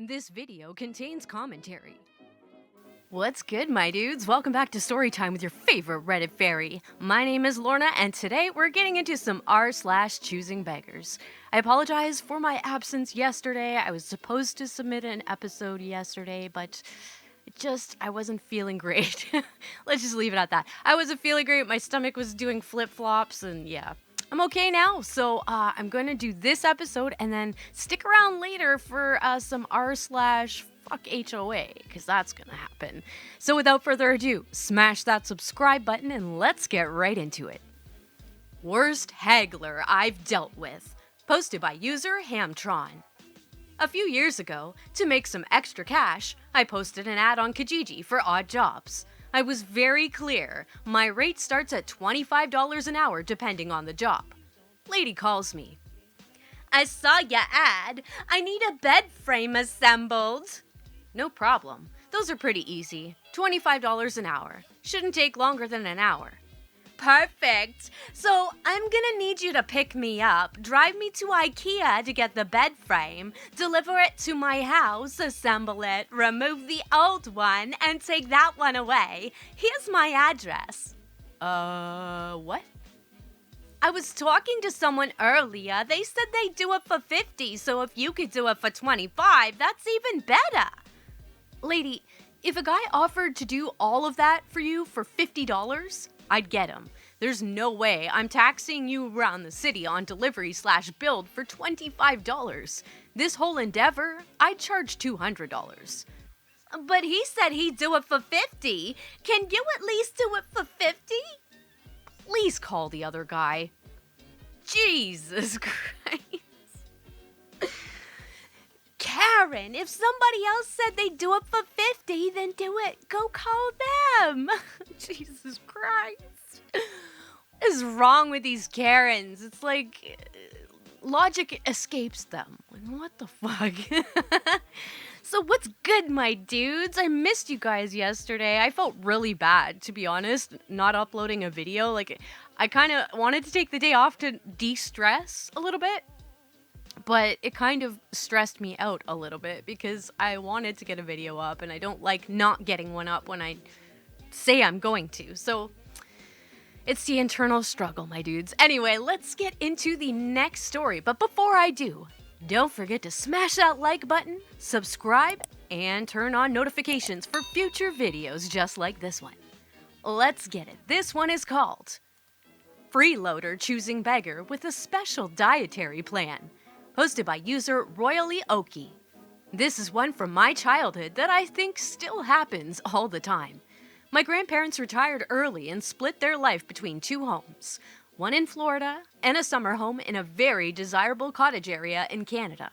This video contains commentary. What's good, my dudes? Welcome back to Storytime with your favorite Reddit fairy. My name is Lorna, and today we're getting into some r/choosing beggars. I apologize for my absence yesterday. I was supposed to submit an episode yesterday, but I wasn't feeling great. Let's just leave it at that. I wasn't feeling great. My stomach was doing flip-flops, and yeah. I'm okay now, so I'm going to do this episode and then stick around later for some r/fuck HOA, because that's going to happen. So without further ado, smash that subscribe button and let's get right into it. Worst Hagler I've dealt with. Posted by user Hamtron. A few years ago, to make some extra cash, I posted an ad on Kijiji for odd jobs. I was very clear. My rate starts at $25 an hour depending on the job. Lady calls me. I saw your ad. I need a bed frame assembled. No problem. Those are pretty easy. $25 an hour. Shouldn't take longer than an hour. Perfect. So I'm gonna need you to pick me up, drive me to IKEA to get the bed frame, deliver it to my house, assemble it, remove the old one, and take that one away. Here's my address. What? I was talking to someone earlier. They said they'd do it for $50, so if you could do it for $25, that's even better. Lady, if a guy offered to do all of that for you for $50, I'd get him. There's no way I'm taxiing you around the city on delivery/build for $25. This whole endeavor, I'd charge $200. But he said he'd do it for $50. Can you at least do it for $50? Please call the other guy. Jesus Christ. Karen, if somebody else said they'd do it for $50, then do it. Go call them. Jesus Christ. What is wrong with these Karens? It's like logic escapes them. What the fuck? So what's good, my dudes? I missed you guys yesterday. I felt really bad, to be honest, not uploading a video. Like, I kind of wanted to take the day off to de-stress a little bit. But it kind of stressed me out a little bit because I wanted to get a video up and I don't like not getting one up when I say I'm going to. So it's the internal struggle, my dudes. Anyway, let's get into the next story. But before I do, don't forget to smash that like button, subscribe, and turn on notifications for future videos just like this one. Let's get it. This one is called Freeloader Choosing Beggar with a Special Dietary Plan. Hosted by user Royally Okie. This is one from my childhood that I think still happens all the time. My grandparents retired early and split their life between two homes, one in Florida and a summer home in a very desirable cottage area in Canada.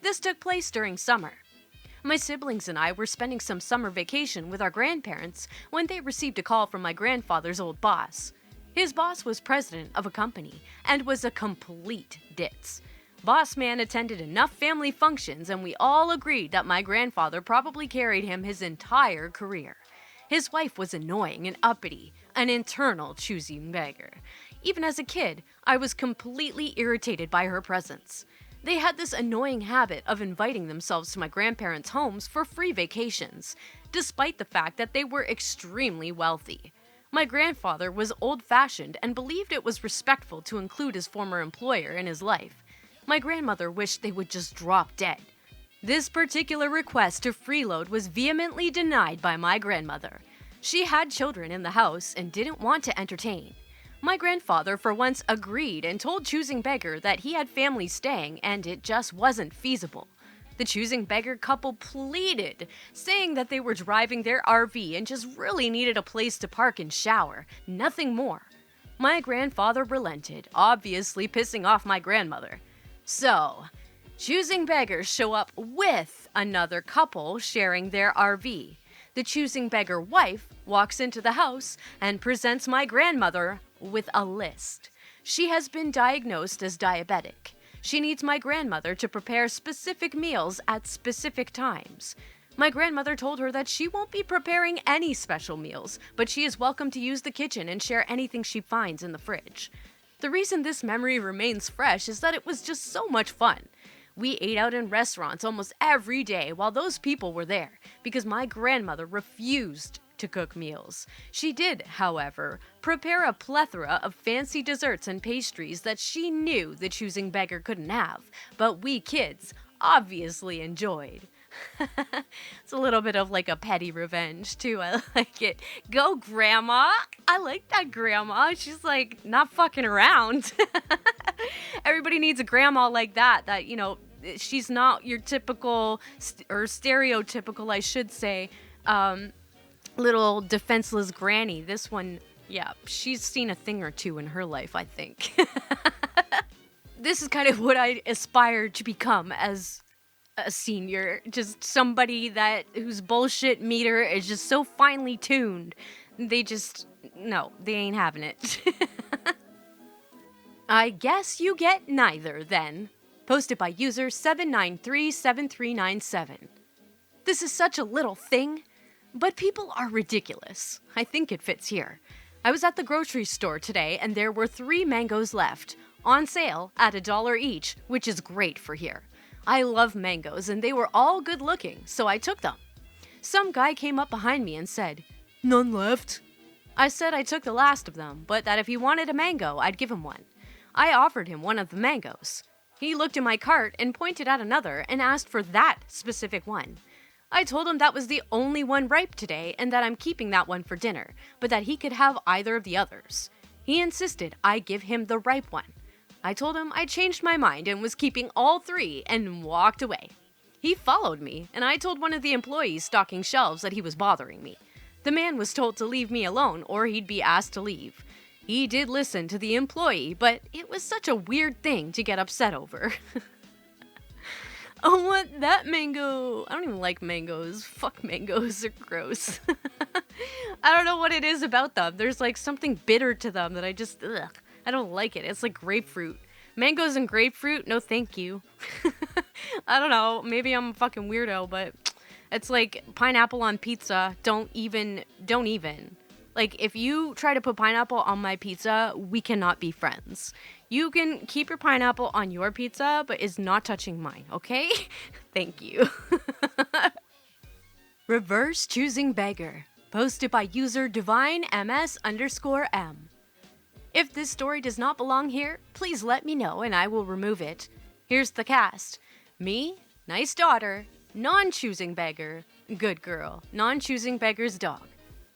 This took place during summer. My siblings and I were spending some summer vacation with our grandparents when they received a call from my grandfather's old boss. His boss was president of a company and was a complete ditz. Boss man attended enough family functions and we all agreed that my grandfather probably carried him his entire career. His wife was annoying and uppity, an internal choosing beggar. Even as a kid, I was completely irritated by her presence. They had this annoying habit of inviting themselves to my grandparents' homes for free vacations, despite the fact that they were extremely wealthy. My grandfather was old-fashioned and believed it was respectful to include his former employer in his life. My grandmother wished they would just drop dead. This particular request to freeload was vehemently denied by my grandmother. She had children in the house and didn't want to entertain. My grandfather for once agreed and told Choosing Beggar that he had family staying and it just wasn't feasible. The Choosing Beggar couple pleaded, saying that they were driving their RV and just really needed a place to park and shower, nothing more. My grandfather relented, obviously pissing off my grandmother. So, Choosing Beggars show up with another couple sharing their RV. The Choosing Beggar wife walks into the house and presents my grandmother with a list. She has been diagnosed as diabetic. She needs my grandmother to prepare specific meals at specific times. My grandmother told her that she won't be preparing any special meals, but she is welcome to use the kitchen and share anything she finds in the fridge. The reason this memory remains fresh is that it was just so much fun. We ate out in restaurants almost every day while those people were there because my grandmother refused to cook meals. She did, however, prepare a plethora of fancy desserts and pastries that she knew the choosing beggar couldn't have, but we kids obviously enjoyed. It's a little bit of like a petty revenge too. I like it. Go, Grandma. I like that grandma. She's like not fucking around. Everybody needs a grandma like that, she's not your typical or stereotypical, I should say, little defenseless granny. This one, yeah, she's seen a thing or two in her life, I think. This is kind of what I aspire to become as a senior. Just somebody whose bullshit meter is just so finely tuned. They ain't having it. I guess you get neither, then. Posted by user 7937397. This is such a little thing, but people are ridiculous. I think it fits here. I was at the grocery store today and there were 3 mangoes left, on sale at $1 each, which is great for here. I love mangoes and they were all good looking, so I took them. Some guy came up behind me and said, "None left." I said I took the last of them, but that if he wanted a mango, I'd give him one. I offered him one of the mangoes. He looked in my cart and pointed at another and asked for that specific one. I told him that was the only one ripe today and that I'm keeping that one for dinner, but that he could have either of the others. He insisted I give him the ripe one. I told him I changed my mind and was keeping all 3 and walked away. He followed me, and I told one of the employees stocking shelves that he was bothering me. The man was told to leave me alone or he'd be asked to leave. He did listen to the employee, but it was such a weird thing to get upset over. I want that mango. I don't even like mangoes. Fuck mangoes, they're gross. I don't know what it is about them. There's like something bitter to them that I don't like it. It's like grapefruit. Mangoes and grapefruit? No thank you. I don't know. Maybe I'm a fucking weirdo, but it's like pineapple on pizza. Don't even. Like, if you try to put pineapple on my pizza, we cannot be friends. You can keep your pineapple on your pizza, but it's not touching mine, okay? Thank you. Reverse Choosing Beggar. Posted by user DivineMS_M. If this story does not belong here, please let me know and I will remove it. Here's the cast. Me, nice daughter, non-choosing beggar, good girl, non-choosing beggar's dog.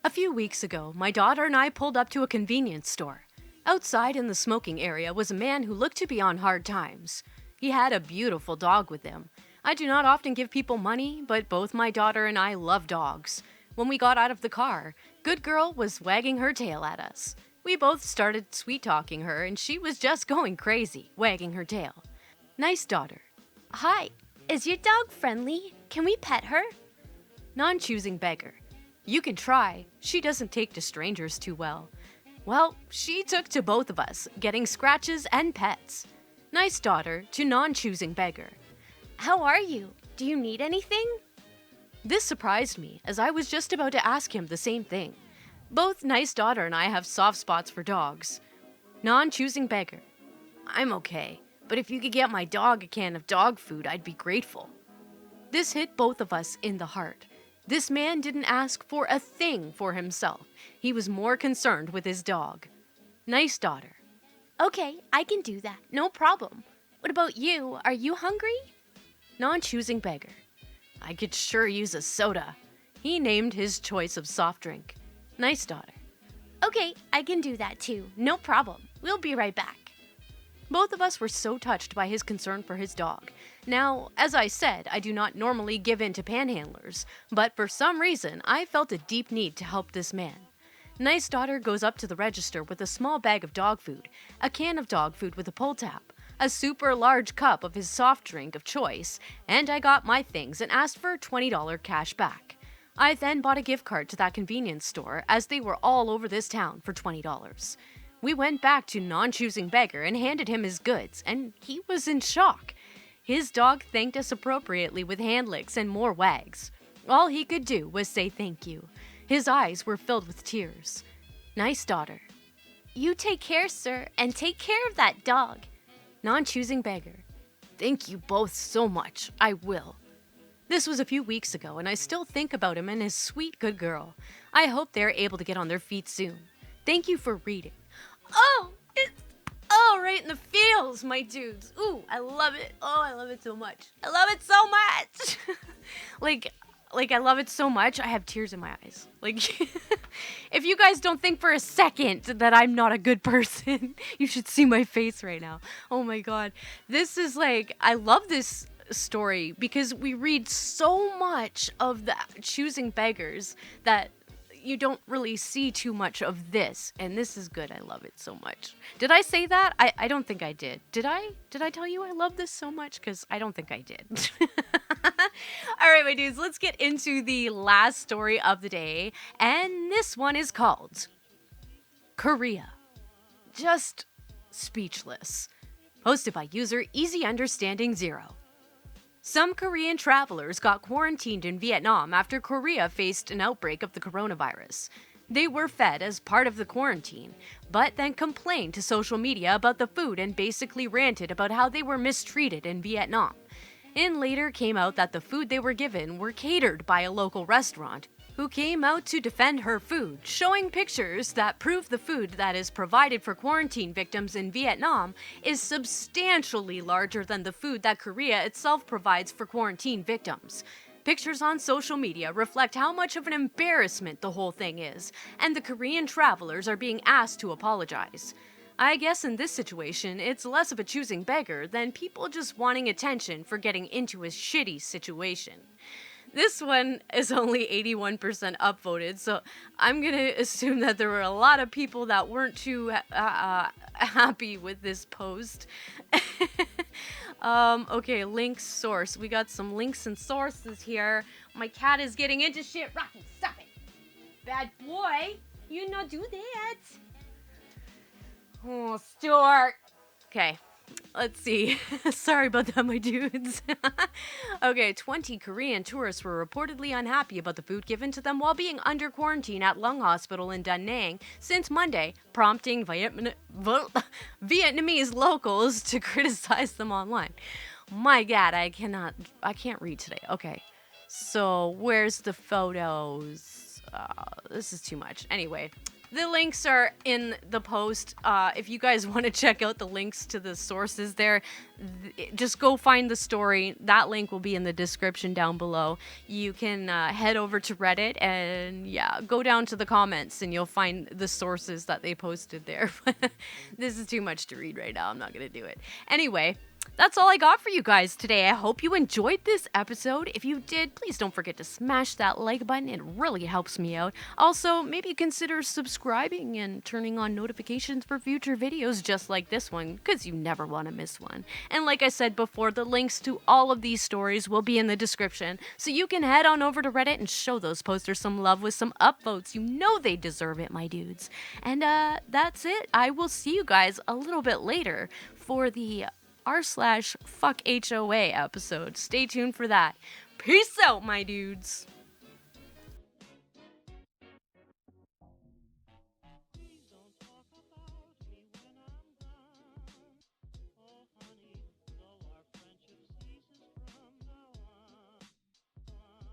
A few weeks ago, my daughter and I pulled up to a convenience store. Outside in the smoking area was a man who looked to be on hard times. He had a beautiful dog with him. I do not often give people money, but both my daughter and I love dogs. When we got out of the car, good girl was wagging her tail at us. We both started sweet-talking her, and she was just going crazy, wagging her tail. Nice daughter. Hi, is your dog friendly? Can we pet her? Non-choosing beggar. You can try. She doesn't take to strangers too well. Well, she took to both of us, getting scratches and pets. Nice daughter to non-choosing beggar. How are you? Do you need anything? This surprised me, as I was just about to ask him the same thing. Both nice daughter and I have soft spots for dogs. Non-choosing beggar. I'm okay, but if you could get my dog a can of dog food, I'd be grateful. This hit both of us in the heart. This man didn't ask for a thing for himself. He was more concerned with his dog. Nice daughter. Okay, I can do that. No problem. What about you? Are you hungry? Non-choosing beggar. I could sure use a soda. He named his choice of soft drink. Nice daughter. Okay, I can do that too. No problem. We'll be right back. Both of us were so touched by his concern for his dog. Now, as I said, I do not normally give in to panhandlers, but for some reason, I felt a deep need to help this man. Nice daughter goes up to the register with a small bag of dog food, a can of dog food with a pull tab, a super large cup of his soft drink of choice, and I got my things and asked for $20 cash back. I then bought a gift card to that convenience store, as they were all over this town, for $20. We went back to non-choosing beggar and handed him his goods, and he was in shock. His dog thanked us appropriately with hand licks and more wags. All he could do was say thank you. His eyes were filled with tears. Nice daughter. You take care, sir, and take care of that dog. Non-choosing beggar. Thank you both so much. I will. This was a few weeks ago, and I still think about him and his sweet good girl. I hope they're able to get on their feet soon. Thank you for reading. Oh, it's right in the feels, my dudes. Ooh, I love it. Oh, I love it so much. I love it so much. like I love it so much, I have tears in my eyes. Like, if you guys don't think for a second that I'm not a good person, you should see my face right now. Oh my god. This is like, I love this story because we read so much of the Choosing Beggars that you don't really see too much of this, and this is good. I love it so much. Did I say that? I don't think I did. Did I tell you I love this so much? Because I don't think I did. All right, my dudes, let's get into the last story of the day, and this one is called Korea. Just speechless. Posted by user Easy Understanding 0. Some Korean travelers got quarantined in Vietnam after Korea faced an outbreak of the coronavirus. They were fed as part of the quarantine, but then complained to social media about the food and basically ranted about how they were mistreated in Vietnam. It later came out that the food they were given were catered by a local restaurant, who came out to defend her food, showing pictures that prove the food that is provided for quarantine victims in Vietnam is substantially larger than the food that Korea itself provides for quarantine victims. Pictures on social media reflect how much of an embarrassment the whole thing is, and the Korean travelers are being asked to apologize. I guess in this situation, it's less of a choosing beggar than people just wanting attention for getting into a shitty situation. This one is only 81% upvoted, so I'm going to assume that there were a lot of people that weren't too happy with this post. Okay, links, source. We got some links and sources here. My cat is getting into shit. Rocky, stop it. Bad boy. You not do that. Oh, Stuart. Okay. Let's see. Sorry about that, my dudes. Okay, 20 Korean tourists were reportedly unhappy about the food given to them while being under quarantine at Lung Hospital in Da Nang since Monday, prompting Vietnamese locals to criticize them online. My god, I can't read today. Okay, so where's the photos? This is too much. Anyway. The links are in the post. If you guys want to check out the links to the sources there, just go find the story. That link will be in the description down below. You can head over to Reddit and go down to the comments and you'll find the sources that they posted there. This is too much to read right now. I'm not going to do it. Anyway, that's all I got for you guys today. I hope you enjoyed this episode. If you did, please don't forget to smash that like button. It really helps me out. Also, maybe consider subscribing and turning on notifications for future videos just like this one, because you never want to miss one. And like I said before, the links to all of these stories will be in the description, so you can head on over to Reddit and show those posters some love with some upvotes. You know they deserve it, my dudes. And that's it. I will see you guys a little bit later for the r/fuck HOA episode. Stay tuned for that. Peace out, my dudes.